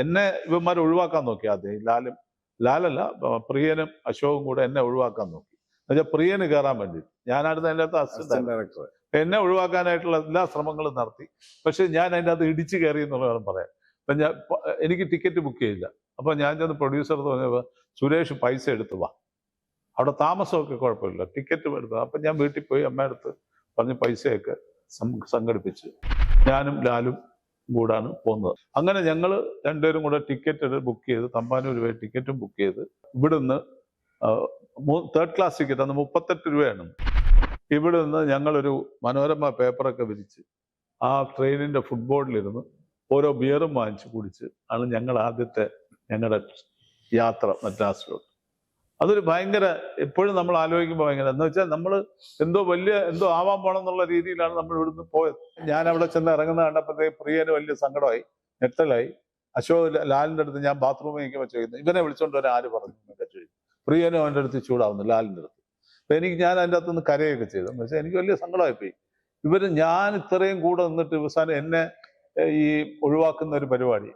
എന്നെ ഇവന്മാർ ഒഴിവാക്കാൻ നോക്കി ആദ്യം. ലാലല്ല, പ്രിയനും അശോകും കൂടെ എന്നെ ഒഴിവാക്കാൻ നോക്കി. എന്നുവെച്ചാൽ പ്രിയന് കയറാൻ വേണ്ടി. ഞാനായിരുന്നു അതിൻ്റെ അകത്ത് അസിസ്റ്റന്റ് ഡയറക്ടർ. എന്നെ ഒഴിവാക്കാനായിട്ടുള്ള എല്ലാ ശ്രമങ്ങളും നടത്തി. പക്ഷെ ഞാൻ അതിൻ്റെ അകത്ത് ഇടിച്ചു കയറി എന്നുള്ളതാണ് പറയാം. അപ്പം എനിക്ക് ടിക്കറ്റ് ബുക്ക് ചെയ്തില്ല. അപ്പൊ ഞാൻ ചെന്ന് പ്രൊഡ്യൂസർ പറഞ്ഞപ്പോൾ സുരേഷ് പൈസ എടുത്ത് വാ, അവിടെ താമസമൊക്കെ കുഴപ്പമില്ല, ടിക്കറ്റ് എടുത്തു. അപ്പം ഞാൻ വീട്ടിൽ പോയി അമ്മയടുത്ത് പറഞ്ഞ് പൈസയൊക്കെ സംഘടിപ്പിച്ച് ഞാനും ലാലും കൂടാണ് പോകുന്നത്. അങ്ങനെ ഞങ്ങൾ രണ്ടുപേരും കൂടെ ടിക്കറ്റ് ബുക്ക് ചെയ്ത് തമ്പാനൂർ വരെ ടിക്കറ്റും ബുക്ക് ചെയ്ത് ഇവിടുന്ന് തേർഡ് ക്ലാസ് ടിക്കറ്റ് അന്ന് 38 രൂപയാണ്. ഇവിടെ നിന്ന് ഞങ്ങളൊരു മനോരമ പേപ്പറൊക്കെ വിരിച്ച് ആ ട്രെയിനിന്റെ ഫുട്ബോളിലിരുന്ന് ഓരോ ബിയറും വാങ്ങിച്ച് കുടിച്ച് ആണ് ഞങ്ങളുടെ യാത്ര മദ്രാസിലോട്ട്. അതൊരു ഭയങ്കര, എപ്പോഴും നമ്മൾ ആലോചിക്കുമ്പോൾ ഭയങ്കര, എന്ന് വെച്ചാൽ നമ്മൾ എന്തോ ആവാൻ പോണം എന്നുള്ള രീതിയിലാണ് നമ്മൾ ഇവിടുന്ന് പോയത്. ഞാൻ അവിടെ ചെന്ന് ഇറങ്ങുന്ന കണ്ടപ്പോഴത്തേക്ക് പ്രിയന് വലിയ സങ്കടമായി, ഞെട്ടലായി. അശോക് ലാലിന്റെ അടുത്ത് ഞാൻ ബാത്റൂമിൽ നിൽക്കുമ്പോൾ ചോദിക്കുന്നു, ഇവനെ വിളിച്ചോണ്ട് വരാൻ ആര് പറഞ്ഞു എന്നൊക്കെ ചോദിക്കും. പ്രിയനും അവൻ്റെ അടുത്ത് ചൂടാവുന്നു, ലാലിന്റെ അടുത്ത്. അപ്പൊ ഞാൻ അതിൻ്റെ അകത്തുനിന്ന് കരയൊക്കെ ചെയ്തു. എന്ന് വെച്ചാൽ എനിക്ക് വലിയ സങ്കടമായിപ്പോയി. ഞാൻ ഇത്രയും കൂടെ നിന്നിട്ട് അവസാനം എന്നെ ഈ ഒഴിവാക്കുന്ന ഒരു പരിപാടി.